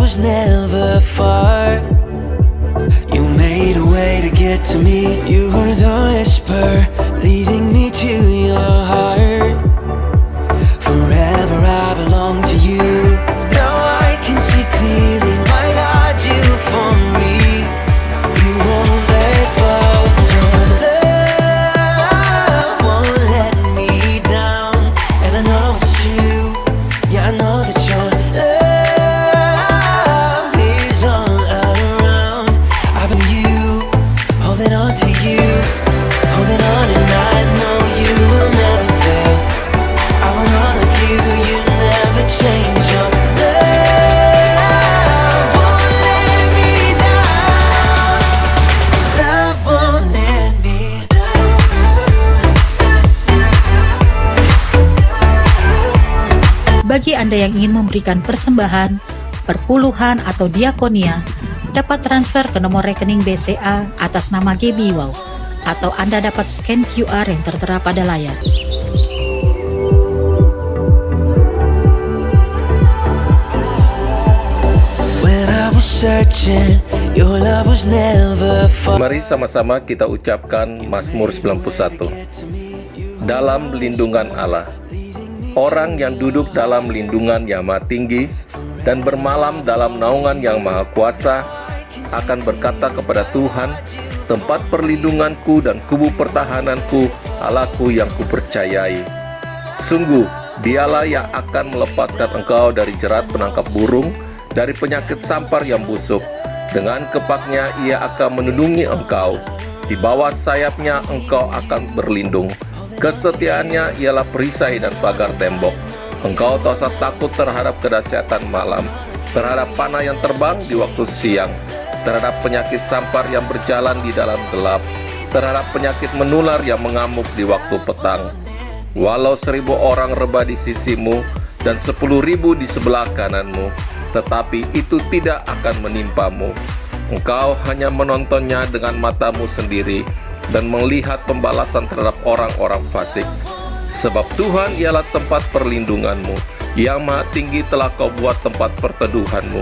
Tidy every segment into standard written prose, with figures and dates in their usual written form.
was never far. You made a way to get to me. You were the whisper leading me to your heart. Forever I belong to you. Now I can see clearly, my God, you for me. You won't let go. Your love won't let me down. And I know it's true. Yeah, I know that your love is all around. I've been you, holding on to you, holding on, and I know you will never fail. I want all of you, you never change. Your love won't let me down. Love won't let me Bagi Anda yang ingin memberikan persembahan, perpuluhan atau diakonia, dapat transfer ke nomor rekening BCA atas nama Gaby Wow, atau Anda dapat scan QR yang tertera pada layar. When I was searching, your love was never far. Mari sama-sama kita ucapkan Mazmur 91. Dalam lindungan Allah. Orang yang duduk dalam lindungan Yang Maha Tinggi dan bermalam dalam naungan Yang Maha Kuasa akan berkata kepada Tuhan, tempat perlindunganku dan kubu pertahananku, Allahku yang kupercayai. Sungguh, Dialah yang akan melepaskan engkau dari jerat penangkap burung, dari penyakit sampar yang busuk. Dengan kepaknya Ia akan melindungi engkau. Di bawah sayapnya engkau akan berlindung. Kesetiaannya ialah perisai dan pagar tembok. Engkau tak usah takut terhadap kedahsyatan malam, terhadap panah yang terbang di waktu siang, terhadap penyakit sampar yang berjalan di dalam gelap, terhadap penyakit menular yang mengamuk di waktu petang. Walau 1000 orang rebah di sisimu dan 10.000 di sebelah kananmu, tetapi itu tidak akan menimpamu. Engkau hanya menontonnya dengan matamu sendiri dan melihat pembalasan terhadap orang-orang fasik. Sebab Tuhan ialah tempat perlindunganmu, Yang Maha Tinggi telah kau buat tempat perteduhanmu.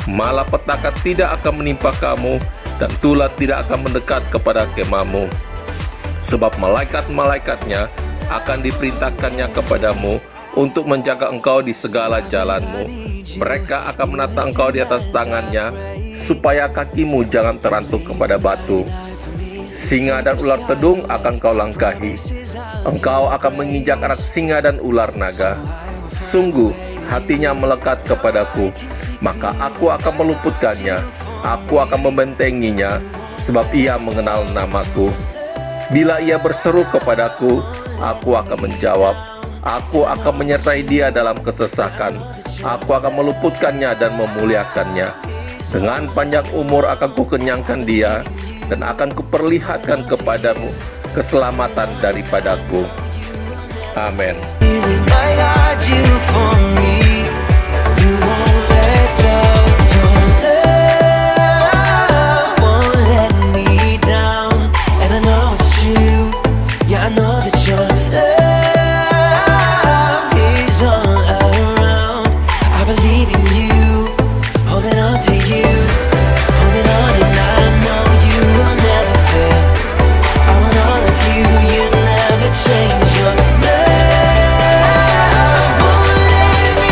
Malapetaka tidak akan menimpa kamu, dan tulah tidak akan mendekat kepada kemahmu. Sebab malaikat-malaikatnya akan diperintahkannya kepadamu untuk menjaga engkau di segala jalanmu. Mereka akan menata engkau di atas tangannya, supaya kakimu jangan terantuk kepada batu. Singa dan ular tedung akan kau langkahi. Engkau akan menginjak anak singa dan ular naga. Sungguh, hatinya melekat kepadaku, maka aku akan meluputkannya. Aku akan membentenginya, sebab ia mengenal namaku. Bila ia berseru kepadaku, aku akan menjawab. Aku akan menyertai dia dalam kesesakan. Aku akan meluputkannya dan memuliakannya. Dengan panjang umur akan kukenyangkan dia, dan akan kuperlihatkan kepadamu keselamatan daripadaku. Amin. My God, you for me. You won't let go. Your love won't let me down. And I know it's true. Yeah, I know that your love is all around. I believe in you, holding on to you, holding on, and I know you will never fail. I want all of you, you never change. Your love won't let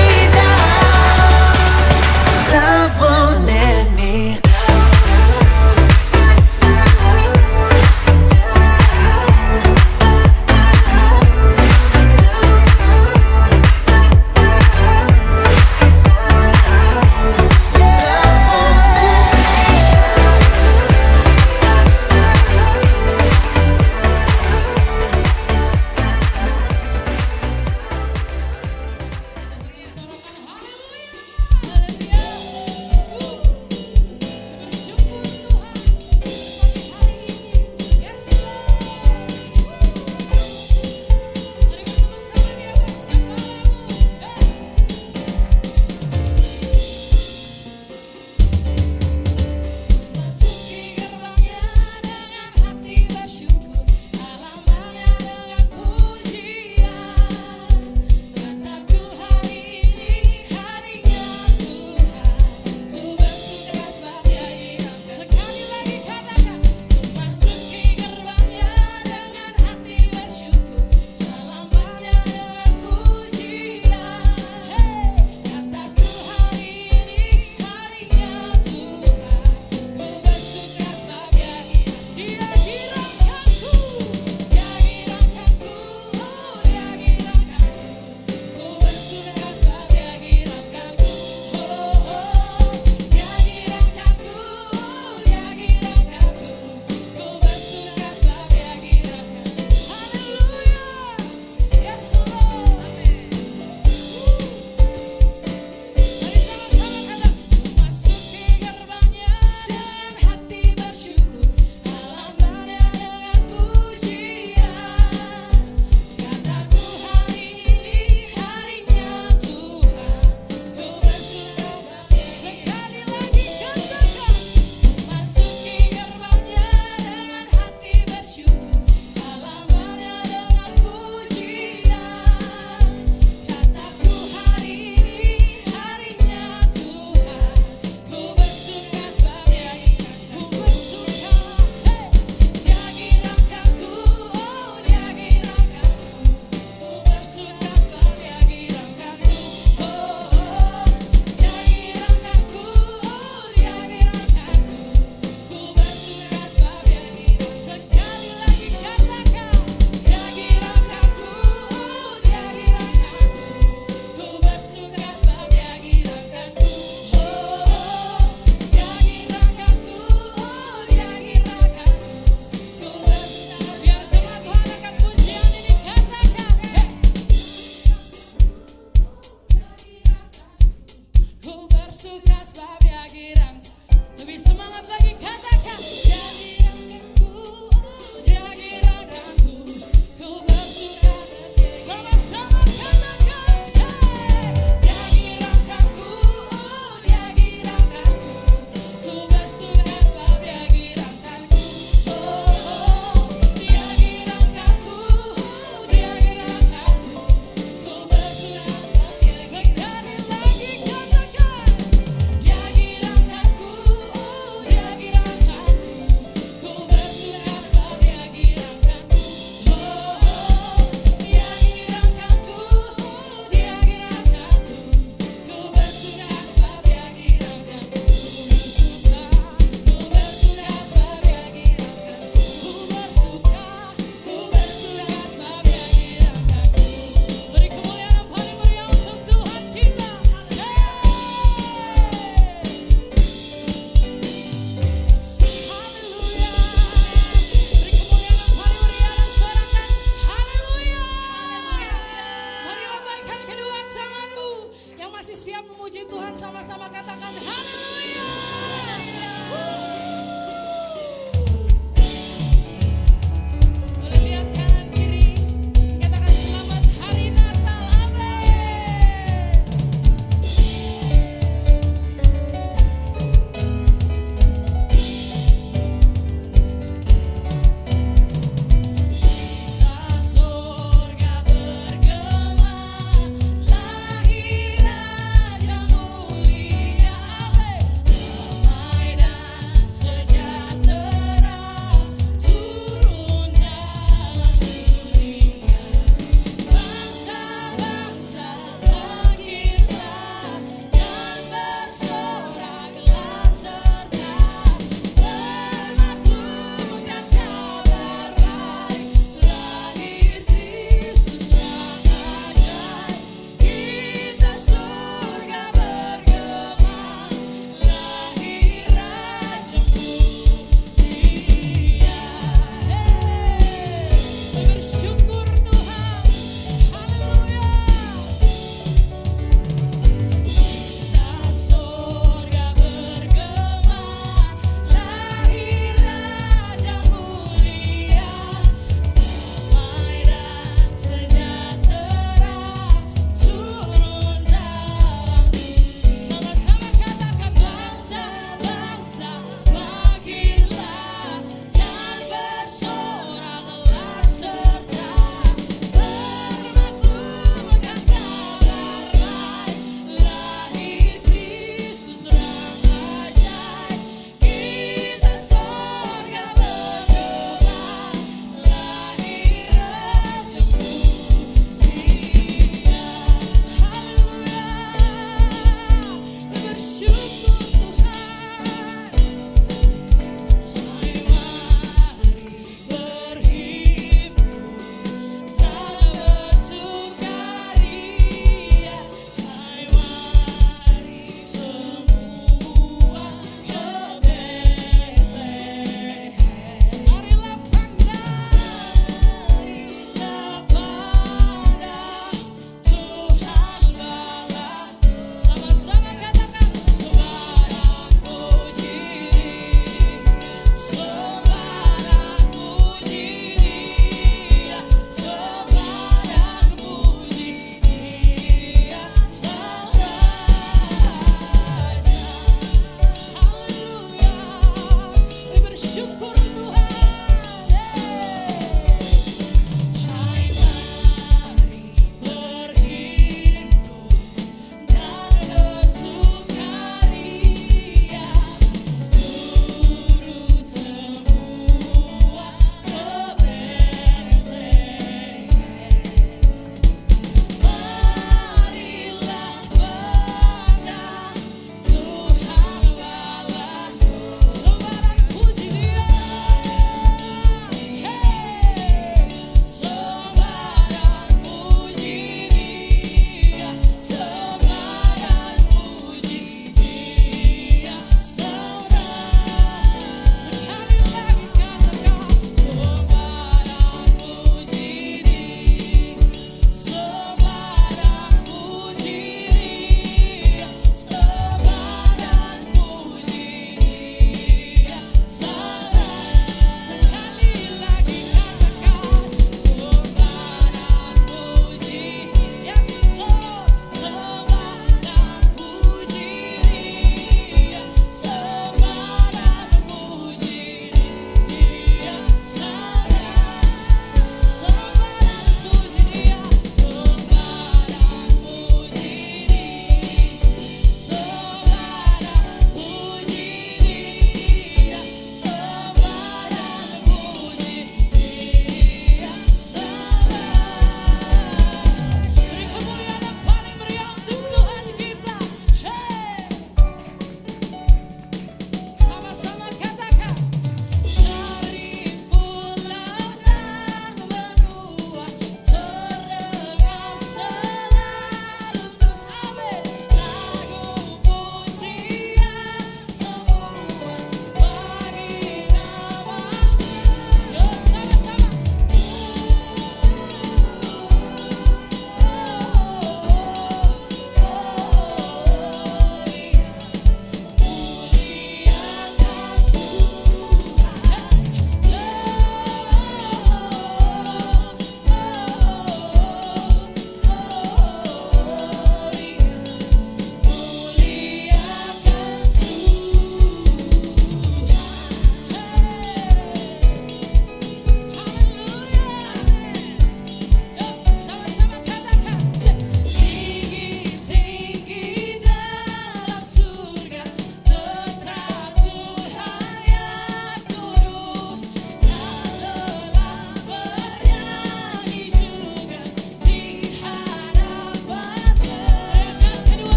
Lebih semangat lagi katakan dia gerakanku, dia gerakanku, ku bersurat sama-sama katakan dia gerakanku, dia gerakanku, ku bersurat sebab dia gerakanku, dia gerakanku, dia gerakanku, ku bersurat sebab dia sekali lagi katakan dia gerakanku, dia gerakanku,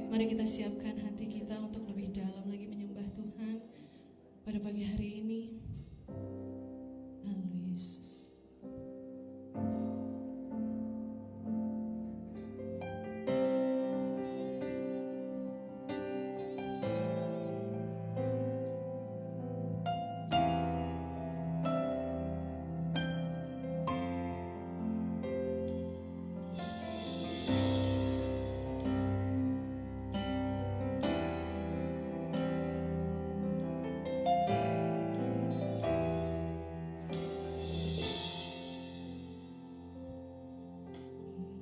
Mari kita siapkan hati kita untuk lebih dalam lagi menyembah Tuhan pada pagi hari ini. Haleluya Yesus.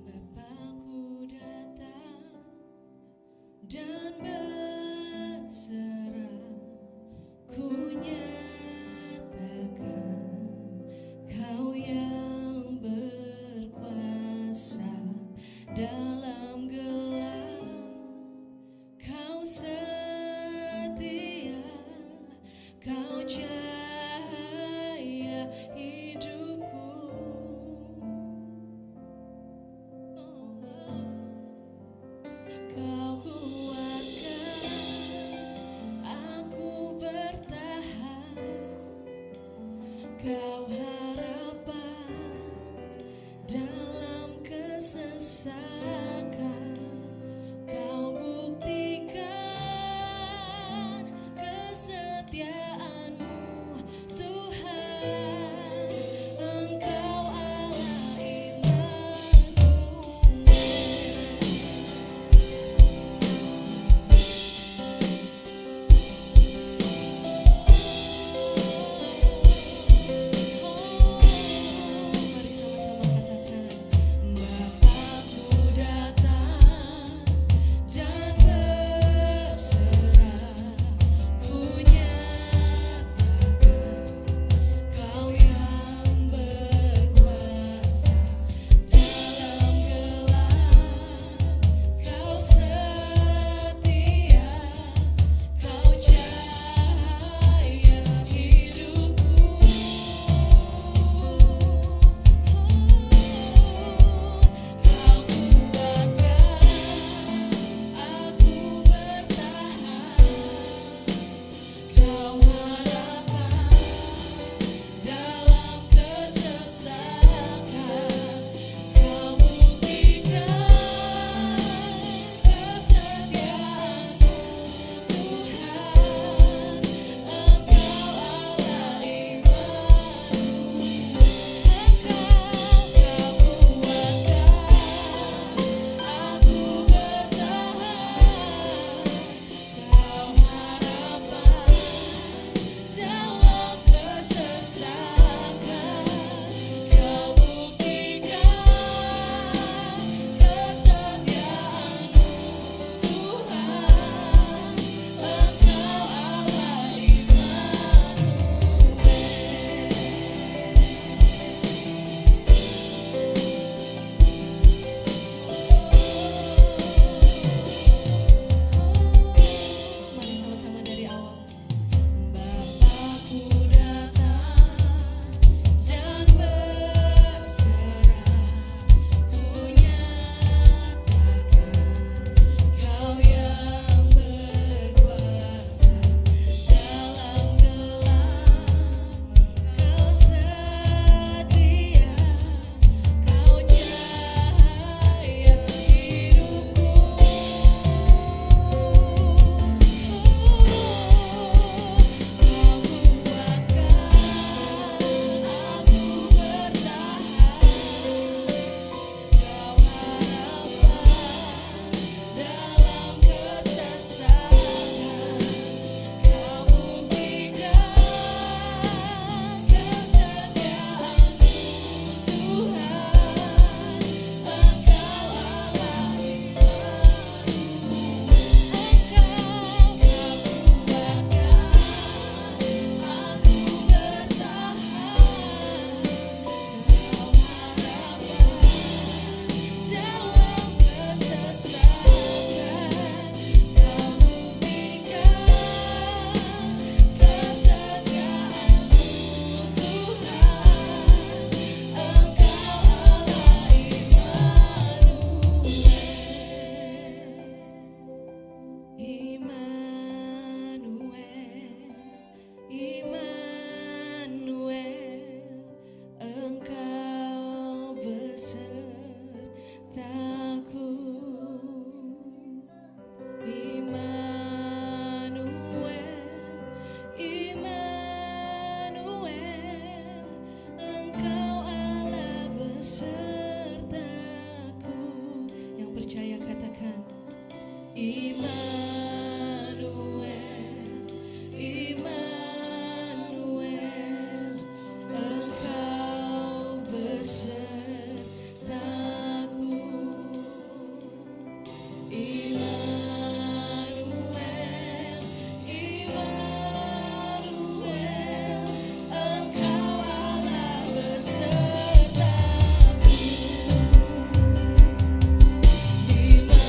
Bapakku datang dan berserah, ku nyatakan Kau yang berkuasa dalam gelap, Kau setia, Kau cahaya hidupku. Kau kuatkan aku bertahan, Kau harapan dalam kesesakan. Immanuel, Immanuel, Engkau besertaku. Immanuel, Immanuel, Engkau Allah besertaku. Yang percaya katakan, Immanuel, Immanuel, Engkau besertaku. Immanuel, Immanuel, Engkau Allah besertaku. Immanuel,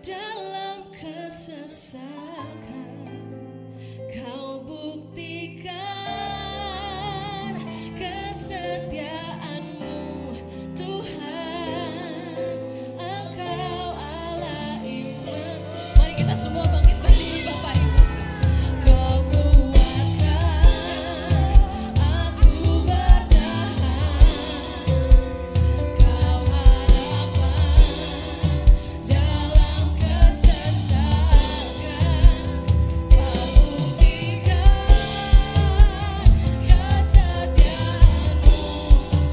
dalam kesesakan. Kau buktikan kesetiaan-Mu, Tuhan. Engkau Allah iman. Mari kita semua bangkit berdiri, Bapak Ibu. Kau kuatkan aku bertahan. Kau harapan dalam kesesakan. Kau buktikan kesetiaan-Mu,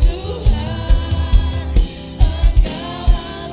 Tuhan. Engkau Allah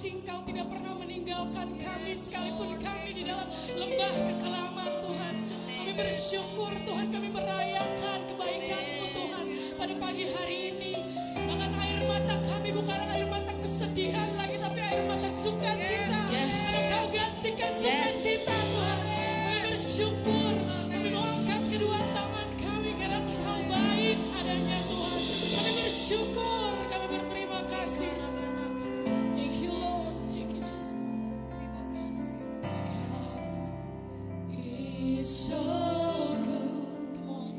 Engkau tidak pernah meninggalkan kami sekalipun kami di dalam lembah kekelaman, Tuhan. Kami bersyukur Tuhan, kami merayakan kebaikan-Mu Tuhan pada pagi hari ini. Bahkan air mata kami bukan air mata kesedihan lagi, tapi air mata sukacita. Karena Kau gantikan sukacita, Tuhan. Kami bersyukur, kami mau angkat kedua tangan kami karena Engkau baik adanya, Tuhan. Kami bersyukur, kami berterima kasih. Thank you Lord, thank you Jesus. Terima kasih. God is so good. Come on.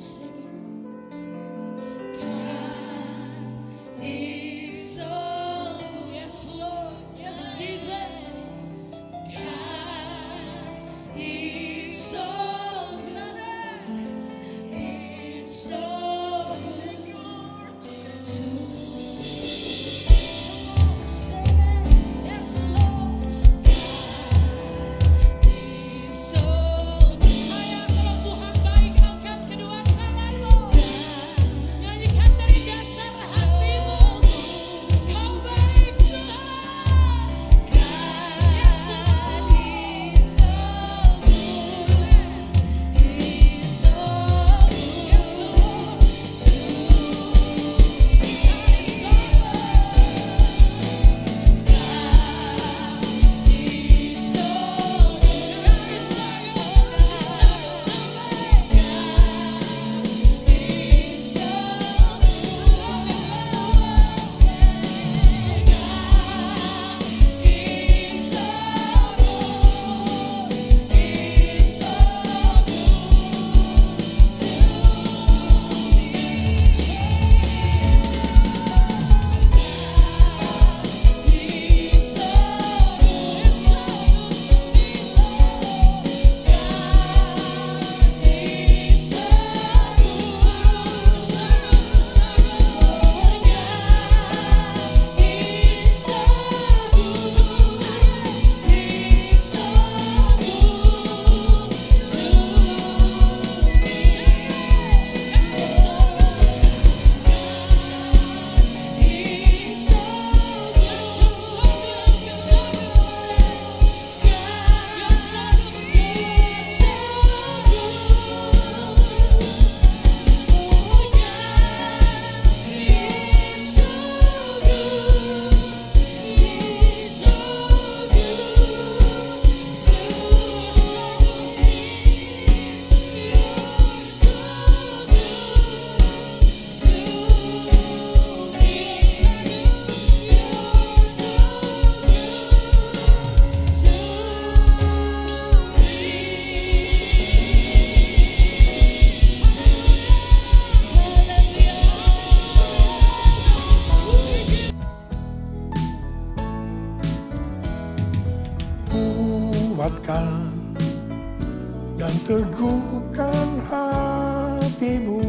hatimu.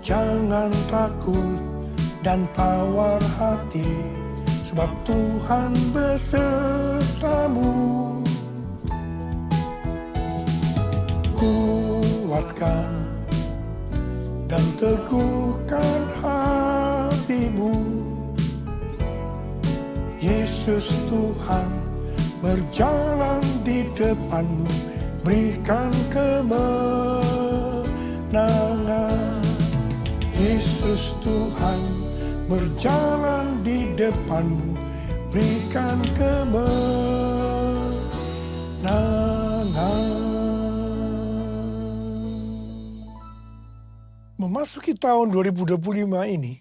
Jangan takut dan tawar hati, sebab Tuhan besertamu. Kuatkan dan teguhkan hatimu. Yesus Tuhan berjalan di depanmu, berikan kemenangan. Yesus Tuhan berjalan di depanmu, berikan kemenangan. Memasuki tahun 2025 ini,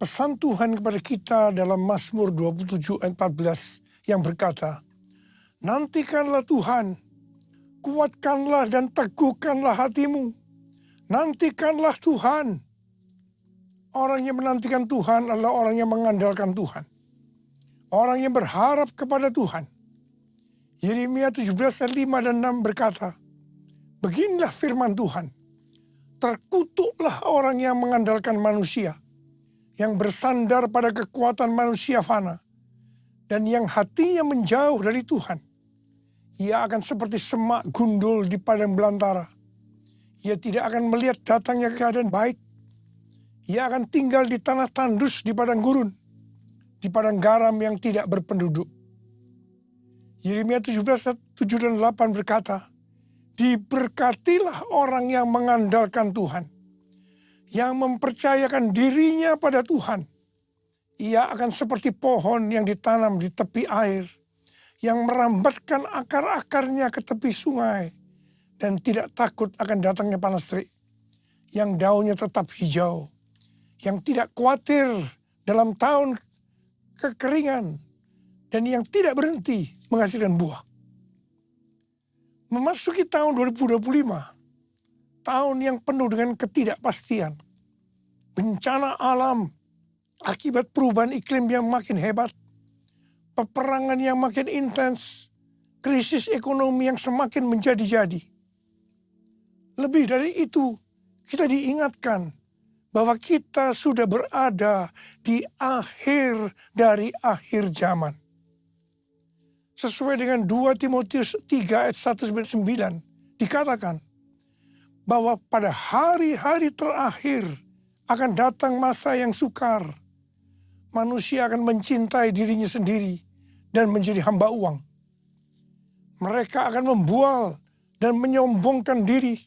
pesan Tuhan kepada kita dalam Mazmur 27 ayat 14 yang berkata, nantikanlah Tuhan, kuatkanlah dan teguhkanlah hatimu. Nantikanlah Tuhan. Orang yang menantikan Tuhan adalah orang yang mengandalkan Tuhan. Orang yang berharap kepada Tuhan. Yeremia 17 ayat 5 dan 6 berkata, beginilah firman Tuhan, terkutuklah orang yang mengandalkan manusia, yang bersandar pada kekuatan manusia fana, dan yang hatinya menjauh dari Tuhan. Ia akan seperti semak gundul di padang belantara. Ia tidak akan melihat datangnya keadaan baik. Ia akan tinggal di tanah tandus di padang gurun, di padang garam yang tidak berpenduduk. Yeremia 17 ayat 7 dan 8 berkata, diberkatilah orang yang mengandalkan Tuhan, yang mempercayakan dirinya pada Tuhan. Ia akan seperti pohon yang ditanam di tepi air, yang merambatkan akar-akarnya ke tepi sungai, dan tidak takut akan datangnya panas terik, yang daunnya tetap hijau, yang tidak khawatir dalam tahun kekeringan, dan yang tidak berhenti menghasilkan buah. Memasuki tahun 2025, tahun yang penuh dengan ketidakpastian, bencana alam, akibat perubahan iklim yang makin hebat, peperangan yang makin intens, krisis ekonomi yang semakin menjadi-jadi. Lebih dari itu, kita diingatkan bahwa kita sudah berada di akhir dari akhir zaman. Sesuai dengan 2 Timotius 3 ayat 1-9 dikatakan bahwa pada hari-hari terakhir akan datang masa yang sukar. Manusia akan mencintai dirinya sendiri dan menjadi hamba uang. Mereka akan membual dan menyombongkan diri.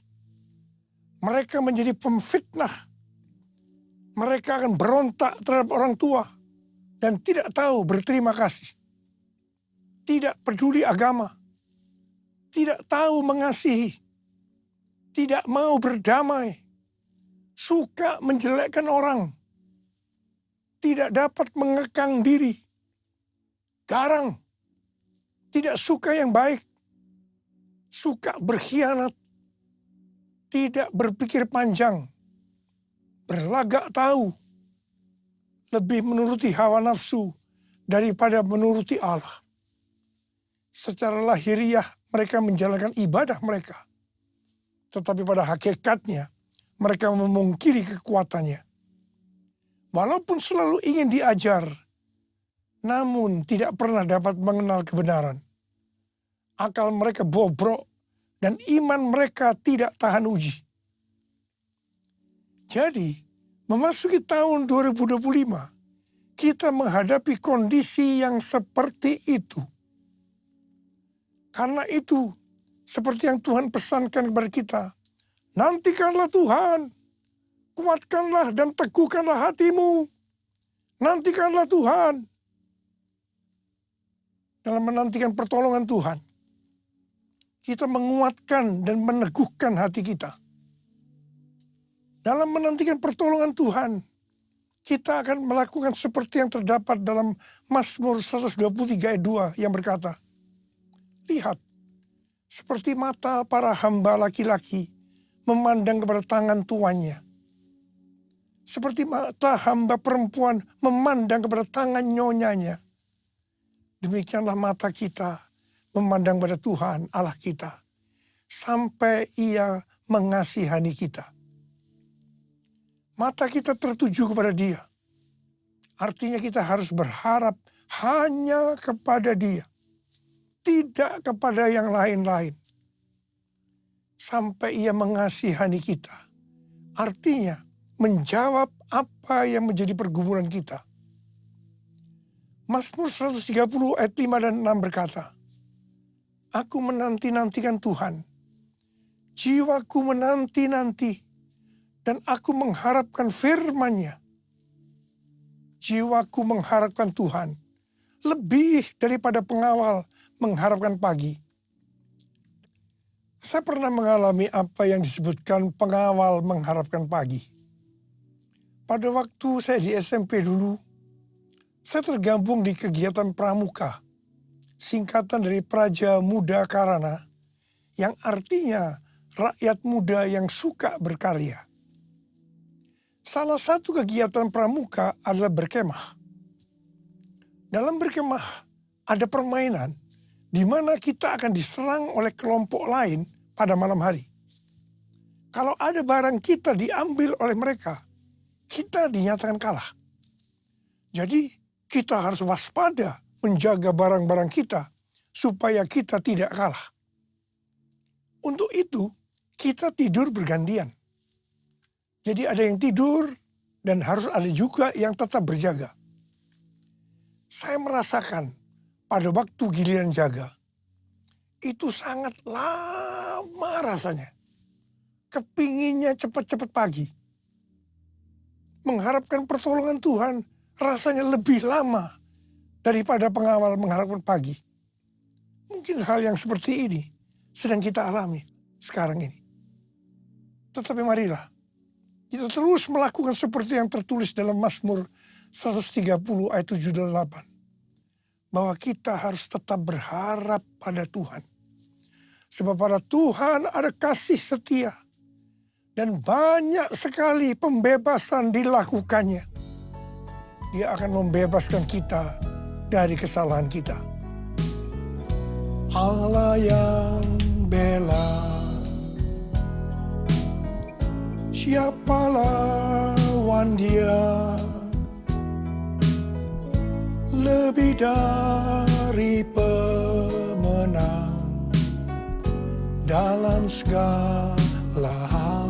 Mereka menjadi pemfitnah. Mereka akan berontak terhadap orang tua dan tidak tahu berterima kasih. Tidak peduli agama. Tidak tahu mengasihi. Tidak mau berdamai. Suka menjelekkan orang. Tidak dapat mengekang diri. Garang. Tidak suka yang baik. Suka berkhianat. Tidak berpikir panjang. Berlagak tahu. Lebih menuruti hawa nafsu daripada menuruti Allah. Secara lahiriah mereka menjalankan ibadah mereka. Tetapi pada hakikatnya mereka memungkiri kekuatannya. Walaupun selalu ingin diajar, namun tidak pernah dapat mengenal kebenaran. Akal mereka bobrok dan iman mereka tidak tahan uji. Jadi, memasuki tahun 2025, kita menghadapi kondisi yang seperti itu. Karena itu, seperti yang Tuhan pesankan kepada kita, nantikanlah Tuhan, kuatkanlah dan teguhkanlah hatimu. Nantikanlah Tuhan. Dalam menantikan pertolongan Tuhan, kita menguatkan dan meneguhkan hati kita. Dalam menantikan pertolongan Tuhan, kita akan melakukan seperti yang terdapat dalam Mazmur 123 ayat 2 yang berkata, lihat, seperti mata para hamba laki-laki memandang kepada tangan tuannya. Seperti mata hamba perempuan memandang kepada tangan nyonyanya. Demikianlah mata kita memandang pada Tuhan Allah kita. Sampai ia mengasihani kita. Mata kita tertuju kepada Dia. Artinya kita harus berharap hanya kepada Dia. Tidak kepada yang lain-lain. Sampai Ia mengasihani kita. Artinya menjawab apa yang menjadi pergumulan kita. Mazmur 130 ayat 5 dan 6 berkata, Aku menanti-nantikan Tuhan. Jiwaku menanti-nanti. Dan aku mengharapkan firman-Nya. Jiwaku mengharapkan Tuhan. Lebih daripada pengawal mengharapkan pagi. Saya pernah mengalami apa yang disebutkan pengawal mengharapkan pagi. Pada waktu saya di SMP dulu, saya tergabung di kegiatan pramuka, singkatan dari Praja Muda Karana, yang artinya rakyat muda yang suka berkarya. Salah satu kegiatan pramuka adalah berkemah. Dalam berkemah ada permainan di mana kita akan diserang oleh kelompok lain pada malam hari. Kalau ada barang kita diambil oleh mereka, kita dinyatakan kalah. Jadi kita harus waspada menjaga barang-barang kita supaya kita tidak kalah. Untuk itu kita tidur bergantian. Jadi ada yang tidur dan harus ada juga yang tetap berjaga. Saya merasakan pada waktu giliran jaga, itu sangat lama rasanya. Kepinginnya cepat-cepat pagi. Mengharapkan pertolongan Tuhan rasanya lebih lama daripada pengawal mengharapkan pagi. Mungkin hal yang seperti ini sedang kita alami sekarang ini. Tetapi marilah kita terus melakukan seperti yang tertulis dalam Mazmur 130 ayat 7 dan 8. Bahwa kita harus tetap berharap pada Tuhan. Sebab pada Tuhan ada kasih setia. Dan banyak sekali pembebasan dilakukannya. Dia akan membebaskan kita dari kesalahan kita. Allah yang bela. Siapa lawan Dia? Lebih dari pemenang dalam segala hal.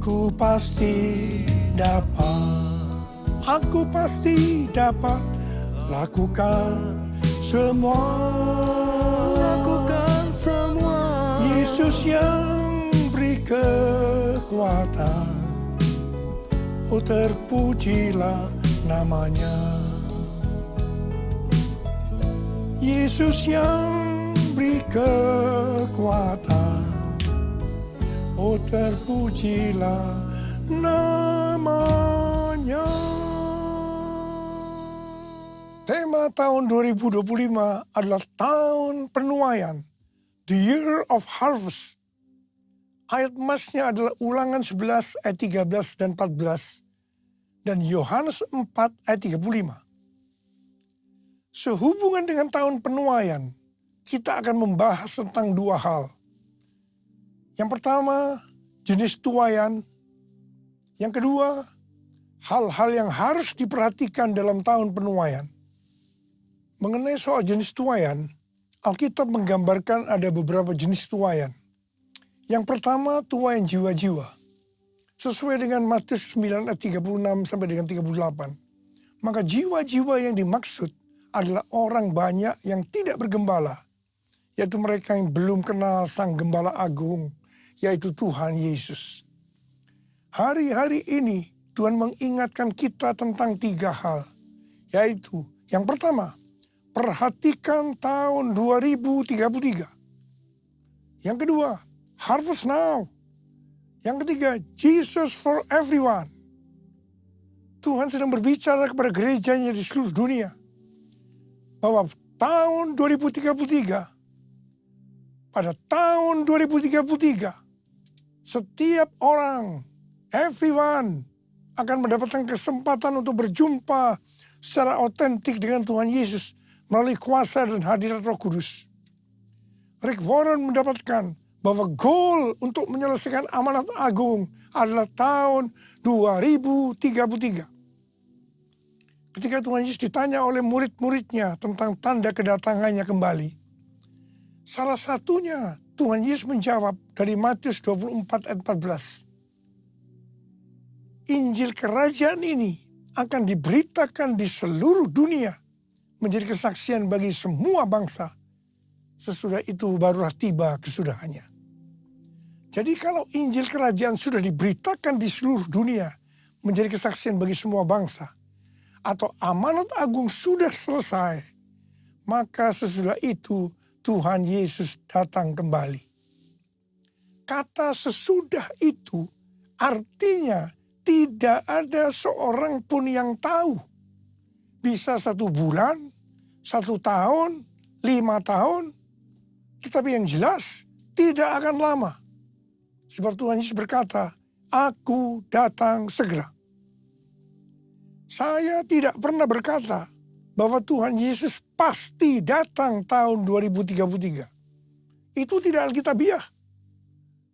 Ku pasti dapat, aku pasti dapat lakukan semua. Yesus yang beri kekuatan, oh terpujilah namanya. Yesus yang beri kekuatan, oh terpujilah namanya. Tema tahun 2025 adalah tahun penuaian, the year of harvest. Ayat emasnya adalah Ulangan 11 ayat 13 dan 14 dan Yohanes 4 ayat 35. Sehubungan dengan tahun penuaian, kita akan membahas tentang dua hal. Yang pertama, jenis tuaian. Yang kedua, hal-hal yang harus diperhatikan dalam tahun penuaian. Mengenai soal jenis tuaian, Alkitab menggambarkan ada beberapa jenis tuaian. Yang pertama, tuaian jiwa-jiwa. Sesuai dengan Matius 9 ayat 36 sampai dengan 38. Maka jiwa-jiwa yang dimaksud adalah orang banyak yang tidak bergembala. Yaitu mereka yang belum kenal Sang Gembala Agung, yaitu Tuhan Yesus. Hari-hari ini Tuhan mengingatkan kita tentang tiga hal. Yaitu yang pertama, perhatikan tahun 2033. Yang kedua, harvest now. Yang ketiga, Jesus for everyone. Tuhan sedang berbicara kepada gerejanya di seluruh dunia. Bahwa tahun 2033, pada tahun 2033, setiap orang, everyone, akan mendapatkan kesempatan untuk berjumpa secara otentik dengan Tuhan Yesus melalui kuasa dan hadirat Roh Kudus. Rick Warren mendapatkan bahwa goal untuk menyelesaikan amanat agung adalah tahun 2033. Ketika Tuhan Yesus ditanya oleh murid-muridnya tentang tanda kedatangannya kembali, salah satunya Tuhan Yesus menjawab dari Matius 24 ayat 14. Injil kerajaan ini akan diberitakan di seluruh dunia menjadi kesaksian bagi semua bangsa. Sesudah itu barulah tiba kesudahannya. Jadi kalau Injil kerajaan sudah diberitakan di seluruh dunia menjadi kesaksian bagi semua bangsa, atau amanat agung sudah selesai, maka sesudah itu Tuhan Yesus datang kembali. Kata sesudah itu artinya tidak ada seorang pun yang tahu. Bisa 1 bulan, 1 tahun, 5 tahun, tetapi yang jelas tidak akan lama. Sebab Tuhan Yesus berkata, "Aku datang segera." Saya tidak pernah berkata bahwa Tuhan Yesus pasti datang tahun 2033. Itu tidak alkitabiah.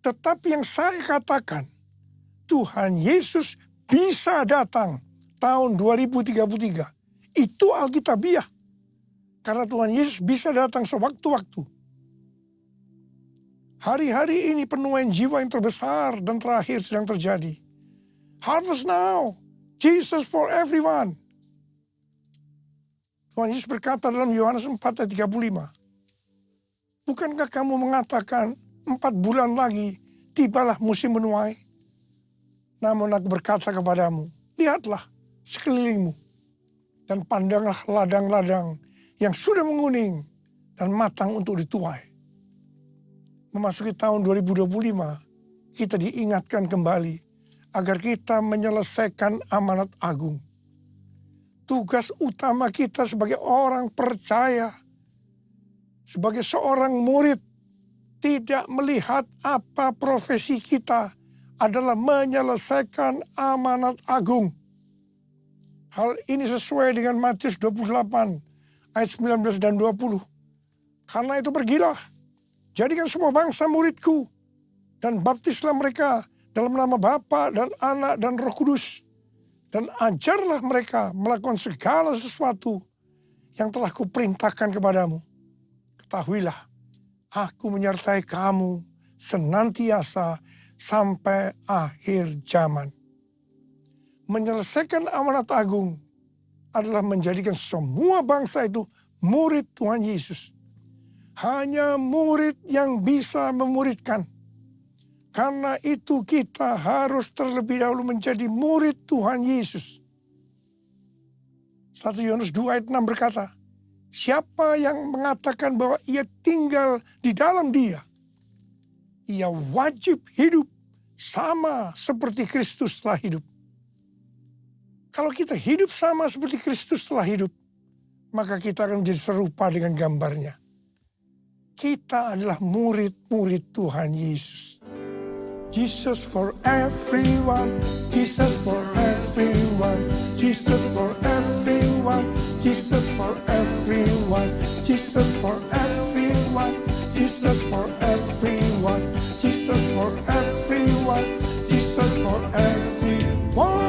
Tetapi yang saya katakan, Tuhan Yesus bisa datang tahun 2033. Itu alkitabiah. Karena Tuhan Yesus bisa datang sewaktu-waktu. Hari-hari ini penuaian jiwa yang terbesar dan terakhir sedang terjadi. Harvest now. Jesus for everyone. Tuhan Yesus berkata dalam Yohanes 4 ayat 35. Bukankah kamu mengatakan 4 bulan lagi tibalah musim menuai? Namun aku berkata kepadamu, lihatlah sekelilingmu dan pandanglah ladang-ladang yang sudah menguning dan matang untuk dituai. Memasuki tahun 2025, kita diingatkan kembali agar kita menyelesaikan amanat agung. Tugas utama kita sebagai orang percaya, sebagai seorang murid, tidak melihat apa profesi kita adalah menyelesaikan amanat agung. Hal ini sesuai dengan Matius 28 ayat 19 dan 20. Karena itu pergilah, jadikan semua bangsa muridku, dan baptislah mereka dalam nama Bapa dan Anak dan Roh Kudus. Dan ajarlah mereka melakukan segala sesuatu yang telah kuperintahkan kepadamu. Ketahuilah, aku menyertai kamu senantiasa sampai akhir zaman. Menyelesaikan amanat agung adalah menjadikan semua bangsa itu murid Tuhan Yesus. Hanya murid yang bisa memuridkan. Karena itu kita harus terlebih dahulu menjadi murid Tuhan Yesus. 1 Yohanes 2 ayat 6 berkata, siapa yang mengatakan bahwa ia tinggal di dalam dia, ia wajib hidup sama seperti Kristus telah hidup. Kalau kita hidup sama seperti Kristus telah hidup, maka kita akan menjadi serupa dengan gambarnya. Kita adalah murid-murid Tuhan Yesus. Jesus for everyone, Jesus for everyone, Jesus for everyone, Jesus for everyone, Jesus for everyone, Jesus for everyone, Jesus for everyone, Jesus for everyone.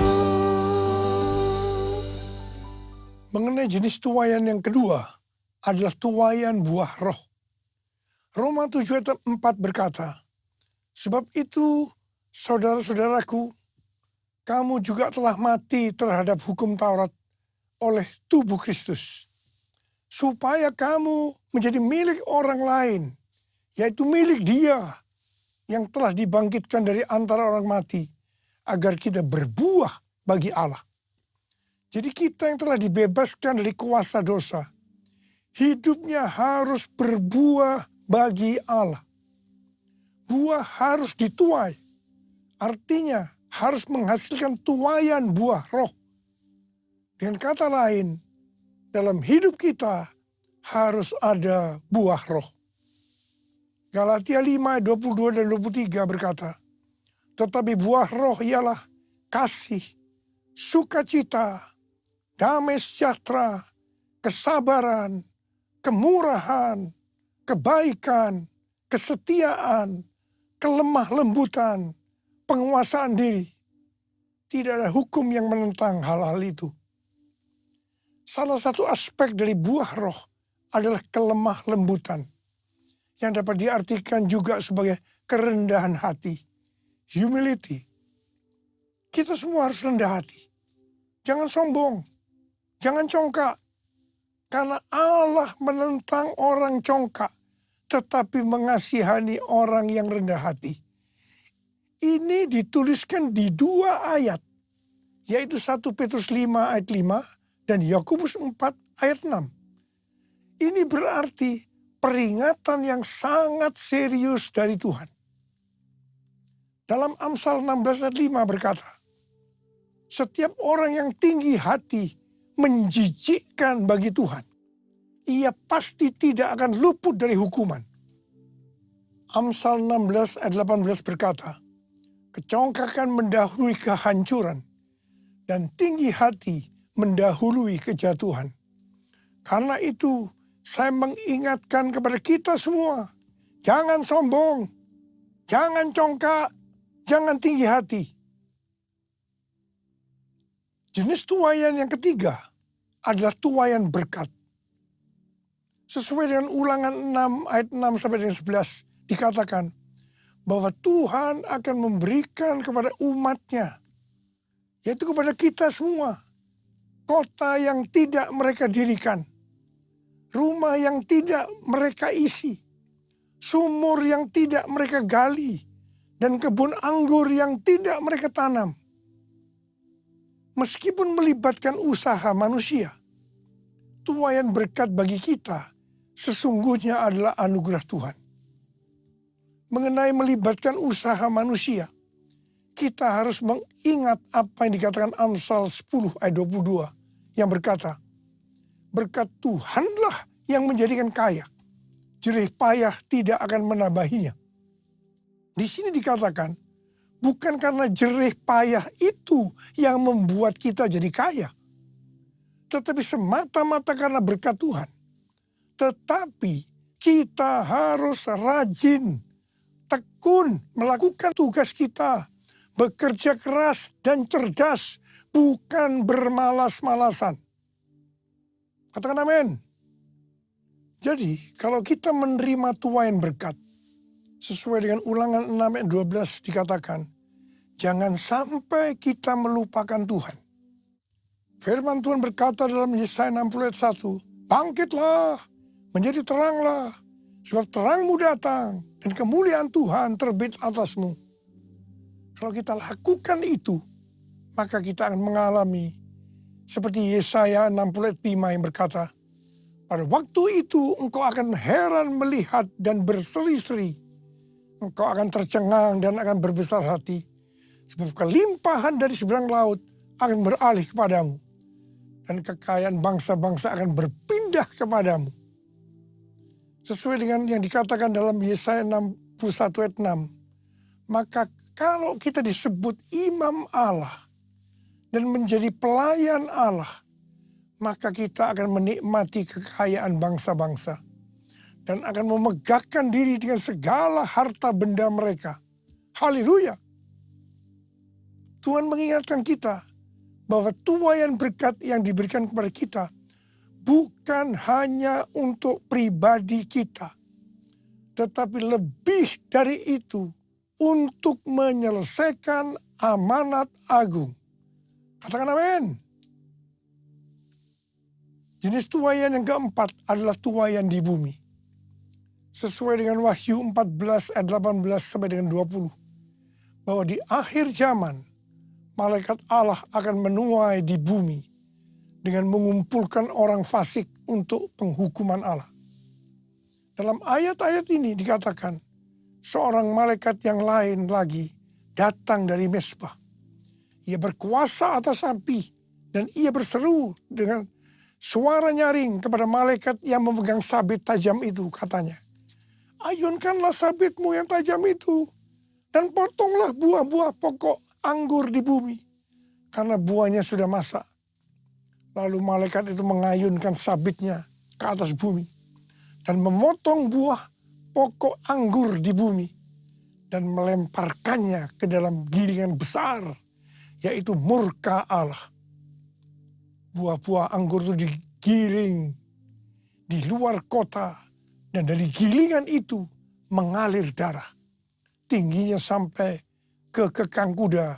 Mengenai jenis tuaian yang kedua adalah tuaian buah roh. Roma 7 ayat 4 berkata, sebab itu, saudara-saudaraku, kamu juga telah mati terhadap hukum Taurat oleh tubuh Kristus, supaya kamu menjadi milik orang lain, yaitu milik Dia yang telah dibangkitkan dari antara orang mati, agar kita berbuah bagi Allah. Jadi kita yang telah dibebaskan dari kuasa dosa, hidupnya harus berbuah bagi Allah. Buah harus dituai. Artinya harus menghasilkan tuaian buah roh. Dengan kata lain, dalam hidup kita harus ada buah roh. Galatia 5, 22 dan 23 berkata, tetapi buah roh ialah kasih, sukacita, damai sejahtera, kesabaran, kemurahan, kebaikan, kesetiaan, kelemah lembutan, penguasaan diri. Tidak ada hukum yang menentang hal-hal itu. Salah satu aspek dari buah roh adalah kelemah lembutan, yang dapat diartikan juga sebagai kerendahan hati, humility. Kita semua harus rendah hati. Jangan sombong, jangan congkak. Karena Allah menentang orang congkak, tetapi mengasihani orang yang rendah hati. Ini dituliskan di 2 ayat, yaitu 1 Petrus 5 ayat 5 dan Yakobus 4 ayat 6. Ini berarti peringatan yang sangat serius dari Tuhan. Dalam Amsal 16 ayat 5 berkata, setiap orang yang tinggi hati menjijikkan bagi Tuhan. Ia pasti tidak akan luput dari hukuman. Amsal 16 ayat 18 berkata, kecongkakan mendahului kehancuran dan tinggi hati mendahului kejatuhan. Karena itu saya mengingatkan kepada kita semua, jangan sombong, jangan congkak, jangan tinggi hati. Jenis tuaian yang ketiga adalah tuaian berkat. Sesuai dengan Ulangan 6 ayat 6 sampai dengan 11 dikatakan bahwa Tuhan akan memberikan kepada umatnya, yaitu kepada kita semua, kota yang tidak mereka dirikan, rumah yang tidak mereka isi, sumur yang tidak mereka gali, dan kebun anggur yang tidak mereka tanam. Meskipun melibatkan usaha manusia, tuaian berkat bagi kita sesungguhnya adalah anugerah Tuhan. Mengenai melibatkan usaha manusia, kita harus mengingat apa yang dikatakan Amsal 10 ayat 22 yang berkata, berkat Tuhanlah yang menjadikan kaya, jerih payah tidak akan menambahinya. Di sini dikatakan, bukan karena jerih payah itu yang membuat kita jadi kaya, tetapi semata-mata karena berkat Tuhan. Tetapi kita harus rajin, tekun melakukan tugas kita, bekerja keras dan cerdas, bukan bermalas-malasan. Katakan amin. Jadi kalau kita menerima tuaian berkat, sesuai dengan Ulangan 6 ayat 12 dikatakan, jangan sampai kita melupakan Tuhan. Firman Tuhan berkata dalam Yesaya 60 ayat 1, bangkitlah, menjadi teranglah, sebab terangmu datang dan kemuliaan Tuhan terbit atasmu. Kalau kita lakukan itu, maka kita akan mengalami seperti Yesaya 60 ayat 5 yang berkata, pada waktu itu engkau akan heran melihat dan berseri-seri. Engkau akan tercengang dan akan berbesar hati. Sebab kelimpahan dari seberang laut akan beralih kepadamu. Dan kekayaan bangsa-bangsa akan berpindah kepadamu. Sesuai dengan yang dikatakan dalam Yesaya 61 ayat 6. Maka kalau kita disebut imam Allah dan menjadi pelayan Allah, maka kita akan menikmati kekayaan bangsa-bangsa dan akan memegahkan diri dengan segala harta benda mereka. Haleluya. Tuhan mengingatkan kita bahwa tuaian berkat yang diberikan kepada kita bukan hanya untuk pribadi kita, tetapi lebih dari itu untuk menyelesaikan amanat agung. Katakan amin. Jenis tuaian yang keempat adalah tuaian di bumi. Sesuai dengan Wahyu 14 ayat 18 sampai dengan 20. Bahwa di akhir zaman, malaikat Allah akan menuai di bumi dengan mengumpulkan orang fasik untuk penghukuman Allah. Dalam ayat-ayat ini dikatakan, seorang malaikat yang lain lagi datang dari Mesbah. Ia berkuasa atas api dan ia berseru dengan suara nyaring kepada malaikat yang memegang sabit tajam itu, katanya, ayunkanlah sabitmu yang tajam itu dan potonglah buah-buah pokok anggur di bumi, karena buahnya sudah masak. Lalu malaikat itu mengayunkan sabitnya ke atas bumi. dan memotong buah pokok anggur di bumi dan melemparkannya ke dalam gilingan besar, yaitu murka Allah. Buah-buah anggur itu digiling di luar kota, dan dari gilingan itu mengalir darah. Tingginya sampai ke kekang kuda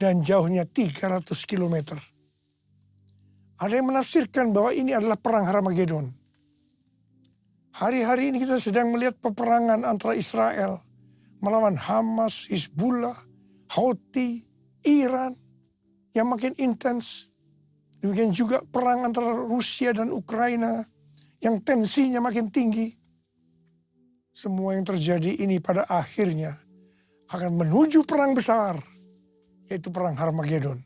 dan jauhnya 300 kilometer. Ada yang menafsirkan bahwa ini adalah perang Harmagedon. Hari-hari ini kita sedang melihat peperangan antara Israel melawan Hamas, Hizbullah, Houthi, Iran yang makin intens. Demikian juga perang antara Rusia dan Ukraina yang tensinya makin tinggi. Semua yang terjadi ini pada akhirnya akan menuju perang besar, yaitu perang Harmagedon.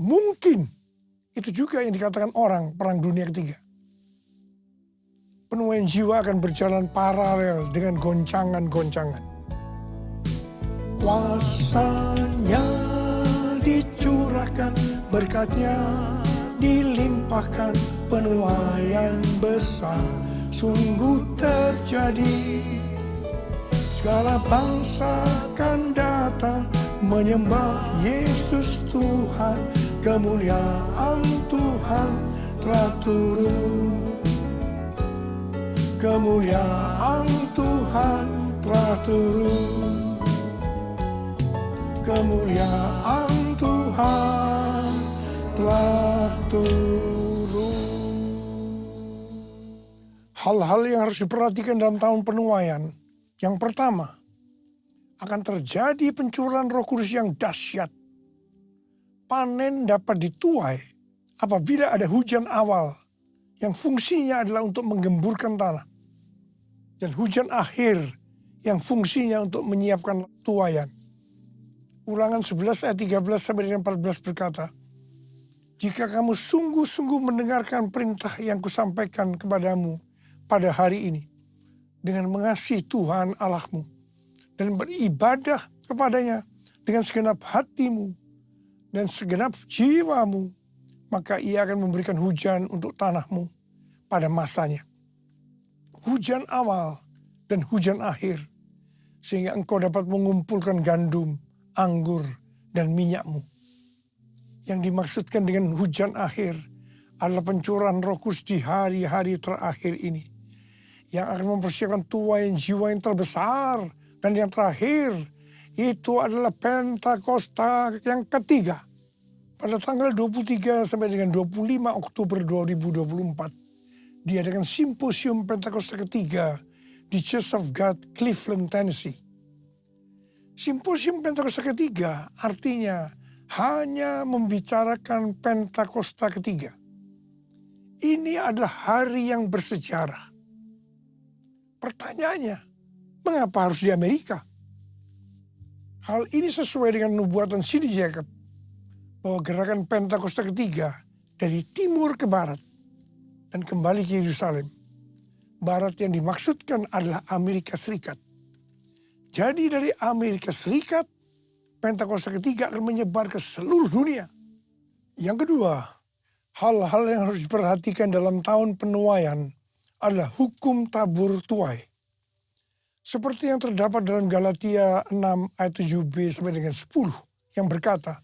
Mungkin itu juga yang dikatakan orang perang dunia ketiga. Penuaian jiwa akan berjalan paralel dengan goncangan-goncangan. Kuasanya dicurahkan, berkatnya dilimpahkan, penuaian besar sungguh terjadi. Segala bangsa akan datang menyembah Yesus Tuhan, kemuliaan Tuhan telah turun. Kemuliaan Tuhan telah turun. Kemuliaan Tuhan telah turun. Hal-hal yang harus diperhatikan dalam tahun penuaian. Yang pertama, akan terjadi pencurahan Roh Kudus yang dahsyat. Panen dapat dituai apabila ada hujan awal yang fungsinya adalah untuk menggemburkan tanah. Dan hujan akhir yang fungsinya untuk menyiapkan tuaian. Ulangan 11 ayat 13 sampai dengan 14 berkata, jika kamu sungguh-sungguh mendengarkan perintah yang kusampaikan kepadamu pada hari ini, dengan mengasihi Tuhan Allahmu, dan beribadah kepadanya dengan segenap hatimu dan segenap jiwamu, maka ia akan memberikan hujan untuk tanahmu pada masanya. Hujan awal dan hujan akhir, sehingga engkau dapat mengumpulkan gandum, anggur, dan minyakmu. Yang dimaksudkan dengan hujan akhir adalah pencurahan Roh Kudus di hari-hari terakhir ini, yang akan mempersiapkan tuaian jiwa yang terbesar. Dan yang terakhir, itu adalah Pentakosta yang ketiga. Pada tanggal 23 sampai dengan 25 Oktober 2024, diadakan simposium Pentakosta ketiga di Church of God, Cleveland, Tennessee. Simposium Pentakosta ketiga artinya hanya membicarakan Pentakosta ketiga. Ini adalah hari yang bersejarah. Pertanyaannya, mengapa harus di Amerika? Hal ini sesuai dengan nubuatan C.D. Jacob bahwa gerakan Pentakosta ketiga dari timur ke barat dan kembali ke Yerusalem. Barat yang dimaksudkan adalah Amerika Serikat. Jadi dari Amerika Serikat, Pentakosta ketiga akan menyebar ke seluruh dunia. Yang kedua, hal-hal yang harus diperhatikan dalam tahun penuaian adalah hukum tabur tuai. Seperti yang terdapat dalam Galatia 6 ayat 7b sampai dengan 10 yang berkata,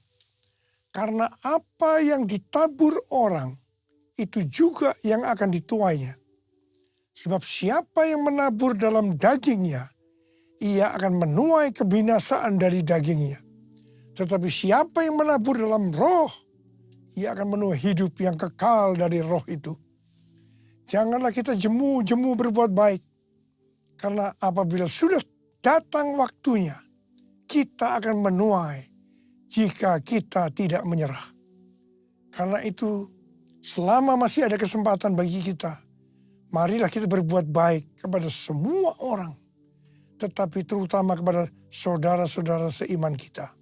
karena apa yang ditabur orang, itu juga yang akan dituainya. Sebab siapa yang menabur dalam dagingnya, ia akan menuai kebinasaan dari dagingnya. Tetapi siapa yang menabur dalam roh, ia akan menuai hidup yang kekal dari roh itu. Janganlah kita jemu-jemu berbuat baik. Karena apabila sudah datang waktunya, kita akan menuai jika kita tidak menyerah. Karena itu, selama masih ada kesempatan bagi kita, marilah kita berbuat baik kepada semua orang, tetapi terutama kepada saudara-saudara seiman kita.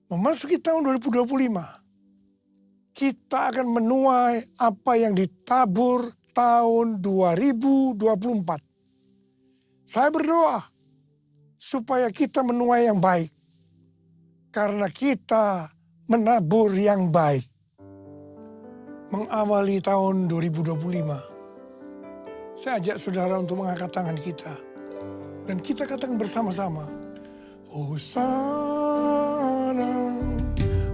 Memasuki tahun 2025, kita akan menuai apa yang ditabur tahun 2024. Saya berdoa supaya kita menuai yang baik, karena kita menabur yang baik. Mengawali tahun 2025, Saya ajak saudara untuk mengangkat tangan kita. Dan kita katakan bersama-sama. Hosana,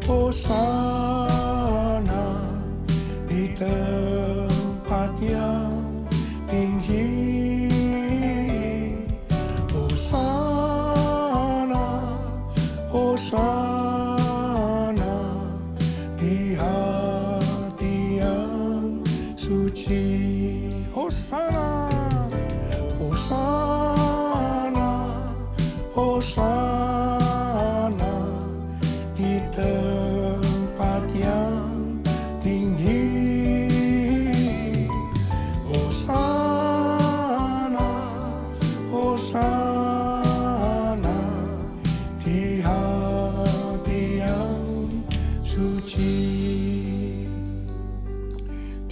Hosana di tempat yang tinggi. Hosana, Hosana di hati yang suci. Hosana, Hosana, Hosana di tempat yang tinggi. Hosana, Hosana di hati yang suci.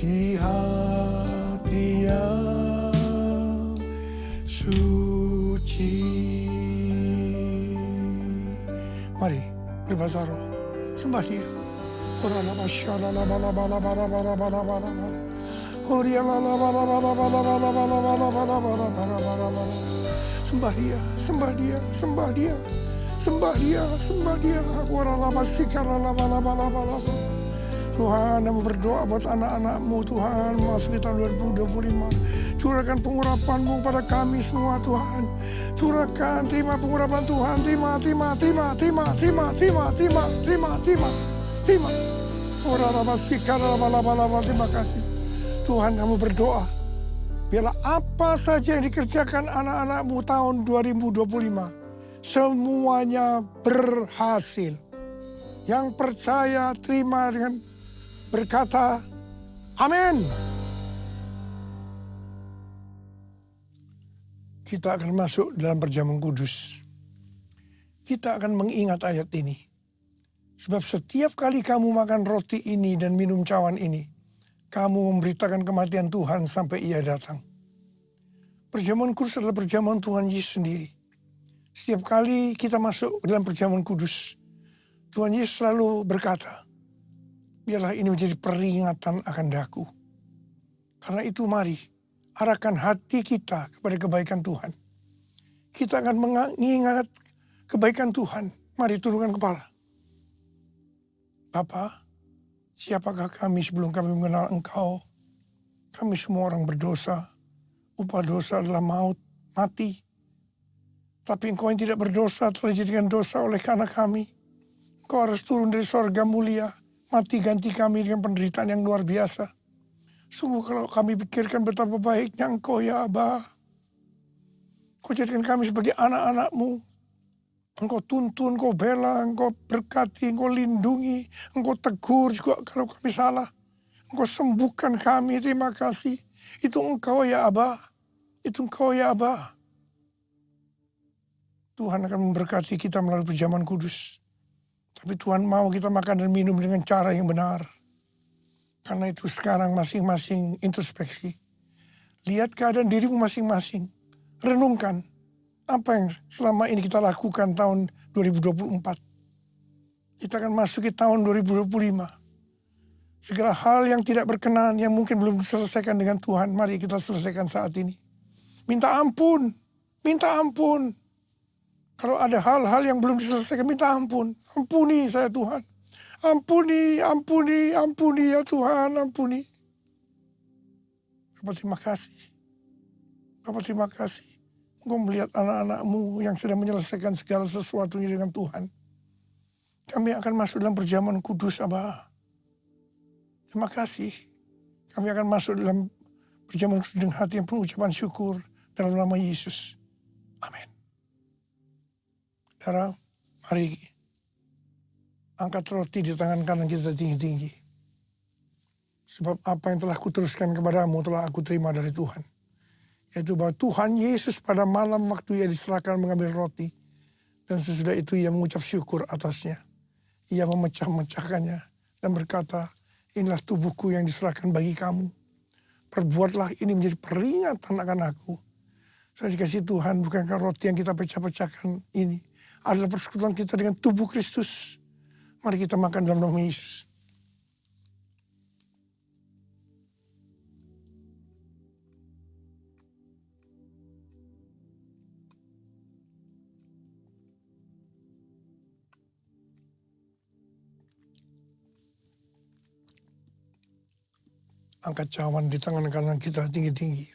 Di hati yang suci. Mari berbahasa roh, sembah Dia. Sembah Dia, sembah Dia, sembah Dia, sembah Dia, sembah Dia. Tuhan, kami berdoa buat anak-anak-Mu Tuhan, memasuki tahun 2025. Curahkan pengurapan-Mu pada kami semua Tuhan. Curahkan, terima pengurapan Tuhan, terima. Terima kasih. Tuhan, kami berdoa, biarlah apa saja yang dikerjakan anak-anak-Mu tahun 2025, semuanya berhasil. Yang percaya, terima dengan berkata, amin. Kita akan masuk dalam perjamuan kudus. Kita akan mengingat ayat ini. Sebab setiap kali kamu makan roti ini dan minum cawan ini, kamu memberitakan kematian Tuhan sampai Ia datang. Perjamuan kudus adalah perjamuan Tuhan Yesus sendiri. Setiap kali kita masuk dalam perjamuan kudus, Tuhan Yesus selalu berkata, biarlah ini menjadi peringatan akan daku. Karena itu mari, arahkan hati kita kepada kebaikan Tuhan. Kita akan mengingat kebaikan Tuhan. Mari tundukkan kepala. Bapa, siapakah kami sebelum kami mengenal Engkau? Kami semua orang berdosa. Upah dosa adalah maut, mati. Tapi Engkau yang tidak berdosa telah dijadikan dosa oleh karena kami. Engkau harus turun dari sorga mulia, mati ganti kami dengan penderitaan yang luar biasa. Sungguh kalau kami pikirkan betapa baiknya Engkau ya Aba. Engkau jadikan kami sebagai anak-anak-Mu. Engkau tuntun, Engkau bela, Engkau berkati, Engkau lindungi, Engkau tegur juga kalau kami salah. Engkau sembuhkan kami, terima kasih. Itu Engkau ya Aba. Itu Engkau ya Aba. Tuhan akan memberkati kita melalui perjamuan kudus. Tapi Tuhan mau kita makan dan minum dengan cara yang benar. Karena itu sekarang masing-masing introspeksi. Lihat keadaan dirimu masing-masing. Renungkan apa yang selama ini kita lakukan tahun 2024. Kita akan masuki tahun 2025. Segala hal yang tidak berkenan, yang mungkin belum diselesaikan dengan Tuhan, mari kita selesaikan saat ini. Minta ampun, minta ampun. Kalau ada hal-hal yang belum diselesaikan, minta ampun. Ampuni saya Tuhan. Ampuni, ampuni, ampuni ya Tuhan, ampuni. Bapak terima kasih. Bapak terima kasih. Engkau melihat anak-anak-Mu yang sedang menyelesaikan segala sesuatunya dengan Tuhan. Kami akan masuk dalam perjamuan kudus, Abah. Terima kasih. Kami akan masuk dalam perjamuan kudus dengan hati yang penuh ucapan syukur dalam nama Yesus. Amin. Saudara, mari angkat roti di tangan kanan kita tinggi-tinggi. Sebab apa yang telah kuteruskan kepadamu telah aku terima dari Tuhan. Yaitu bahwa Tuhan Yesus pada malam waktu Ia diserahkan mengambil roti. Dan sesudah itu Ia mengucap syukur atasnya. Ia memecah-mecahkannya dan berkata, inilah tubuhku yang diserahkan bagi kamu. Perbuatlah ini menjadi peringatan akan aku. Saya dikasih Tuhan, bukankah roti yang kita pecah-pecahkan ini adalah persekutuan kita dengan tubuh Kristus. Mari kita makan dalam nama Yesus. angkat cawan di tangan kanan kita tinggi-tinggi.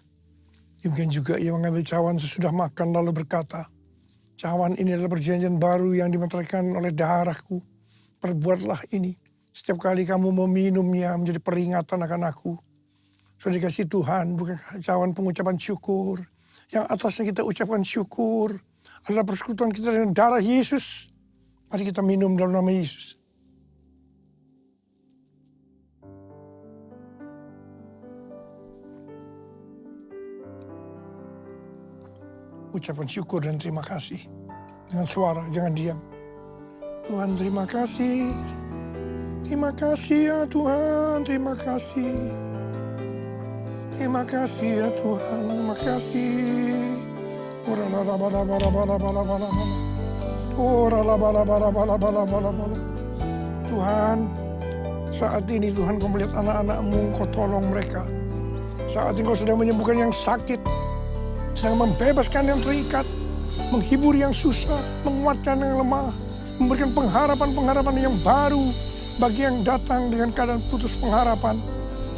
Demikian juga ia mengambil cawan sesudah makan lalu berkata, cawan ini adalah perjanjian baru yang dimeteraikan oleh darahku. Perbuatlah ini setiap kali kamu meminumnya menjadi peringatan akan aku. Sudah dikasih Tuhan, bukan cawan pengucapan syukur. Yang atasnya kita ucapkan syukur adalah persekutuan kita dengan darah Yesus. Mari kita minum dalam nama Yesus. Ucapan syukur dan terima kasih. Dengan suara, jangan diam. Tuhan terima kasih. Terima kasih ya Tuhan, terima kasih. Terima kasih ya Tuhan, terima kasih. Tuhan, saat ini Tuhan kau melihat anak-anak-Mu, kau tolong mereka. Saat ini kau sedang menyembuhkan yang sakit, sedang membebaskan yang terikat, menghibur yang susah, menguatkan yang lemah, memberikan pengharapan-pengharapan yang baru bagi yang datang dengan keadaan putus pengharapan.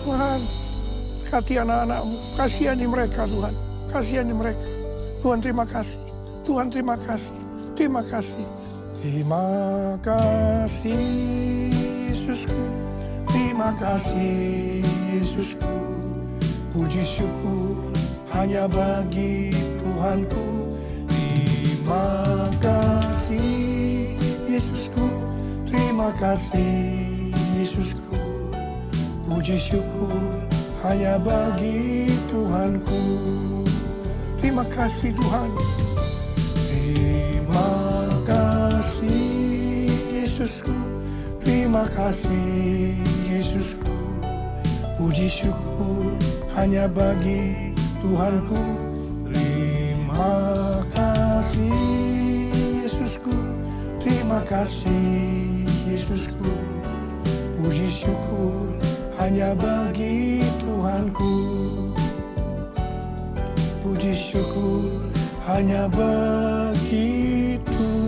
Tuhan, berkati anak-anak-Mu, kasihani mereka Tuhan, kasihani mereka. Tuhan terima kasih, Tuhan terima kasih, terima kasih. Terima kasih Yesusku, terima kasih Yesusku. Puji syukur hanya bagi Tuhanku. Terima kasih Yesusku, terima kasih Yesusku. Puji syukur hanya bagi Tuhanku. Terima kasih Tuhan. Terima kasih Yesusku, terima kasih Yesusku. Puji syukur hanya bagi Tuhanku. Terima kasih Yesusku, terima kasih Yesusku. Puji syukur hanya bagi Tuhanku. Puji syukur hanya bagi Tuhanku.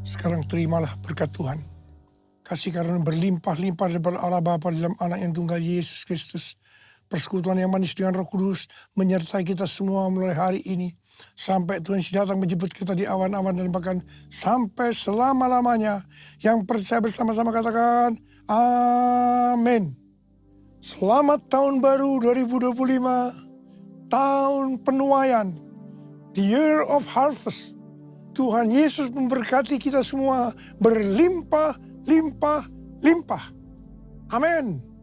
Sekarang terimalah berkat Tuhan. Kasih karunia berlimpah-limpah daripada Allah Bapa dalam Anak yang tunggal Yesus Kristus. Persekutuan yang manis dengan Roh Kudus menyertai kita semua mulai hari ini. Sampai Tuhan datang menjemput kita di awan-awan dan bahkan sampai selama-lamanya. Yang percaya bersama-sama katakan, amin. Selamat tahun baru 2025, tahun penuaian, the year of harvest. Tuhan Yesus memberkati kita semua berlimpah, limpah, limpah. Amin.